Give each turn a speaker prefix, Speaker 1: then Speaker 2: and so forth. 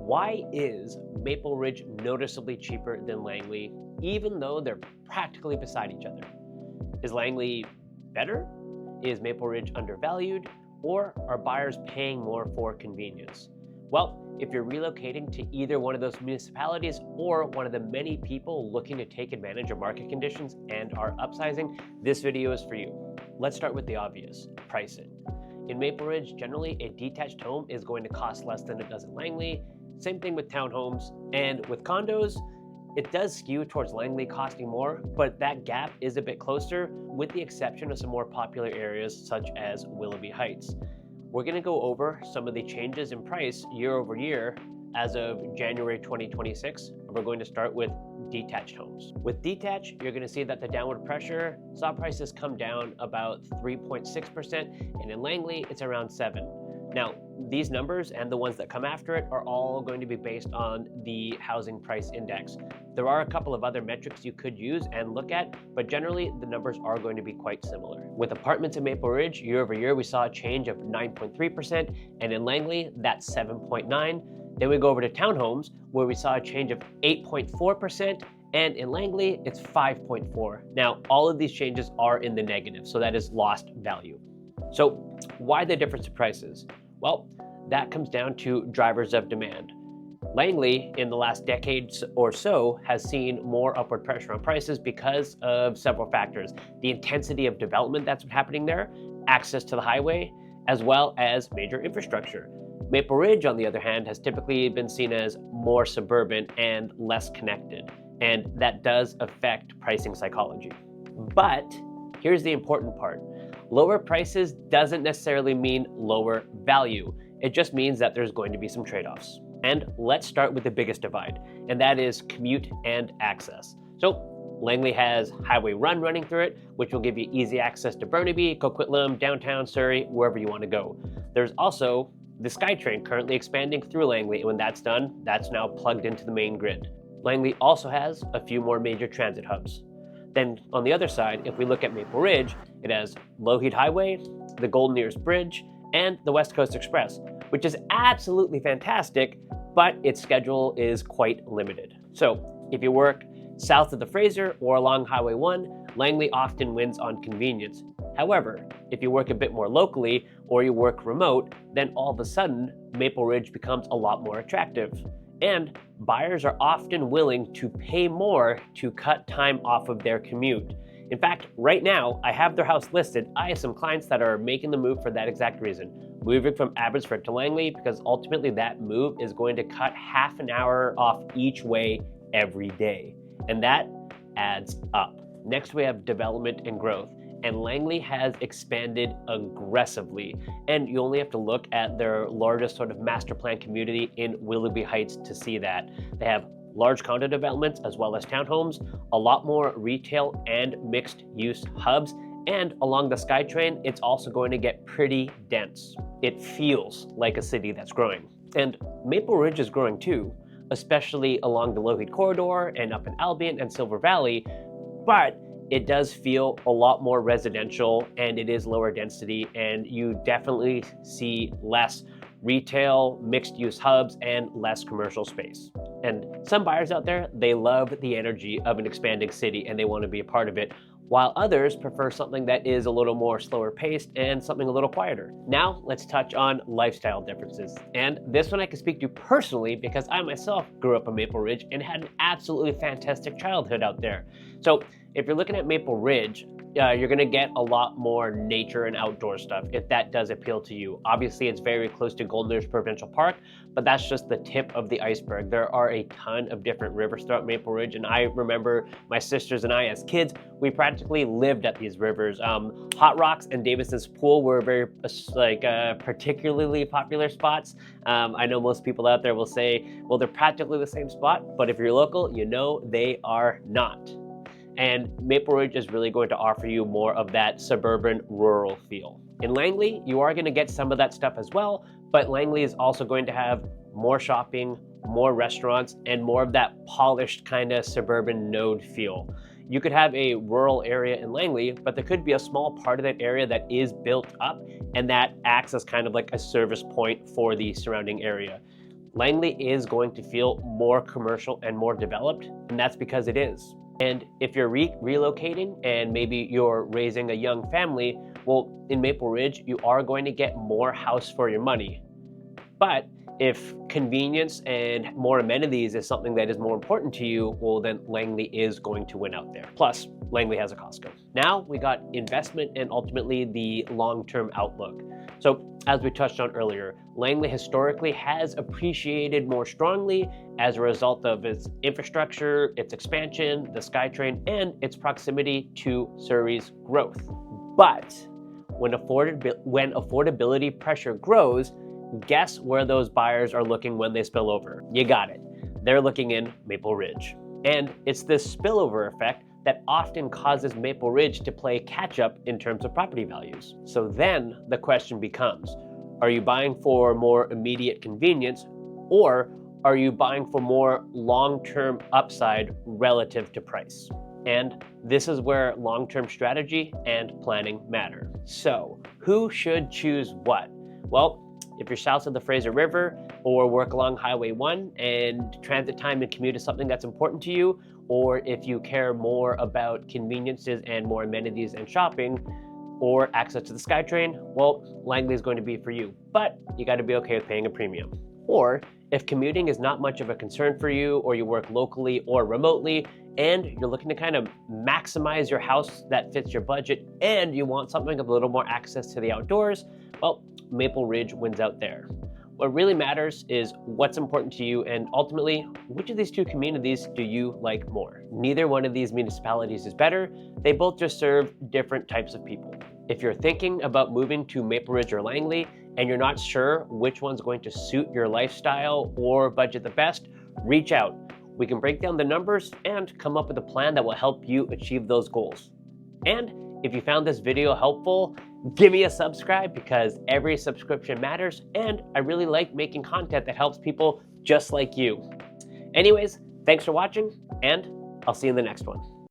Speaker 1: Why is Maple Ridge noticeably cheaper than Langley, even though they're practically beside each other? Is Langley better? Is Maple Ridge undervalued? Or are buyers paying more for convenience? Well, if you're relocating to either one of those municipalities or one of the many people looking to take advantage of market conditions and are upsizing, this video is for you. Let's start with the obvious, pricing. In Maple Ridge, generally a detached home is going to cost less than it does in Langley. Same thing with townhomes, and with condos, it does skew towards Langley costing more, but that gap is a bit closer with the exception of some more popular areas such as Willoughby Heights. We're going to go over some of the changes in price year over year as of January 2026. We're going to start with detached homes. With detached, you're going to see that the downward pressure saw prices come down about 3.6%, and in Langley, it's around 7%. Now, these numbers and the ones that come after it are all going to be based on the housing price index. There are a couple of other metrics you could use and look at, but generally the numbers are going to be quite similar. With apartments in Maple Ridge, year over year, we saw a change of 9.3%, and in Langley, that's 7.9%. Then we go over to townhomes, where we saw a change of 8.4%, and in Langley, it's 5.4%. Now, all of these changes are in the negative, so that is lost value. So why the difference in prices? Well, that comes down to drivers of demand. Langley, in the last decade or so, has seen more upward pressure on prices because of several factors. The intensity of development that's happening there, access to the highway, as well as major infrastructure. Maple Ridge, on the other hand, has typically been seen as more suburban and less connected, and that does affect pricing psychology. But here's the important part. Lower prices doesn't necessarily mean lower value. It just means that there's going to be some trade-offs. And let's start with the biggest divide, and that is commute and access. So Langley has Highway Run running through it, which will give you easy access to Burnaby, Coquitlam, downtown Surrey, wherever you want to go. There's also the SkyTrain currently expanding through Langley, and when that's done, that's now plugged into the main grid. Langley also has a few more major transit hubs. Then on the other side, if we look at Maple Ridge, it has Lougheed Highway, the Golden Ears Bridge, and the West Coast Express, which is absolutely fantastic, but its schedule is quite limited. So if you work south of the Fraser or along Highway 1, Langley often wins on convenience. However, if you work a bit more locally or you work remote, then all of a sudden, Maple Ridge becomes a lot more attractive. And buyers are often willing to pay more to cut time off of their commute. In fact, right now, I have their house listed. I have some clients that are making the move for that exact reason, moving from Abbotsford to Langley, because ultimately that move is going to cut half an hour off each way every day. And that adds up. Next, we have development and growth. And Langley has expanded aggressively. And you only have to look at their largest sort of master plan community in Willoughby Heights to see that. They have large condo developments as well as townhomes, a lot more retail and mixed use hubs, and along the SkyTrain, it's also going to get pretty dense. It feels like a city that's growing. And Maple Ridge is growing too, especially along the Lougheed corridor and up in Albion and Silver Valley, but it does feel a lot more residential and it is lower density, and you definitely see less retail, mixed use hubs, and less commercial space. And some buyers out there, they love the energy of an expanding city and they want to be a part of it, while others prefer something that is a little more slower paced and something a little quieter. Now, let's touch on lifestyle differences. And this one I can speak to personally because I myself grew up in Maple Ridge and had an absolutely fantastic childhood out there. So if you're looking at Maple Ridge, you're gonna get a lot more nature and outdoor stuff if that does appeal to you. Obviously, it's very close to Golden Ears Provincial Park, but that's just the tip of the iceberg. There are a ton of different rivers throughout Maple Ridge, and I remember my sisters and I as kids, we practically lived at these rivers. Hot Rocks and Davison's Pool were very particularly popular spots. I know most people out there will say, well, they're practically the same spot, but if you're local, you know they are not. And Maple Ridge is really going to offer you more of that suburban rural feel. In Langley, you are going to get some of that stuff as well, but Langley is also going to have more shopping, more restaurants, and more of that polished kind of suburban node feel. You could have a rural area in Langley, but there could be a small part of that area that is built up and that acts as kind of like a service point for the surrounding area. Langley is going to feel more commercial and more developed, and that's because it is. And if you're relocating and maybe you're raising a young family, well, in Maple Ridge, you are going to get more house for your money. But if convenience and more amenities is something that is more important to you, well, then Langley is going to win out there. Plus, Langley has a Costco. Now we got investment and ultimately the long-term outlook. So as we touched on earlier, Langley historically has appreciated more strongly as a result of its infrastructure, its expansion, the SkyTrain, and its proximity to Surrey's growth. But when affordability pressure grows, guess where those buyers are looking when they spill over? You got it. They're looking in Maple Ridge. And it's this spillover effect that often causes Maple Ridge to play catch up in terms of property values. So then the question becomes, are you buying for more immediate convenience, or are you buying for more long-term upside relative to price? And this is where long-term strategy and planning matter. So who should choose what? Well, if you're south of the Fraser River or work along Highway 1 and transit time and commute is something that's important to you, or if you care more about conveniences and more amenities and shopping, or access to the SkyTrain, well, Langley is going to be for you, but you got to be okay with paying a premium. Or if commuting is not much of a concern for you, or you work locally or remotely, and you're looking to kind of maximize your house that fits your budget, and you want something with a little more access to the outdoors, well, Maple Ridge wins out there. What really matters is what's important to you, and ultimately, which of these two communities do you like more? Neither one of these municipalities is better. They both just serve different types of people. If you're thinking about moving to Maple Ridge or Langley, and you're not sure which one's going to suit your lifestyle or budget the best, reach out. We can break down the numbers and come up with a plan that will help you achieve those goals. And if you found this video helpful, give me a subscribe because every subscription matters, and I really like making content that helps people just like you. Anyways, thanks for watching, and I'll see you in the next one.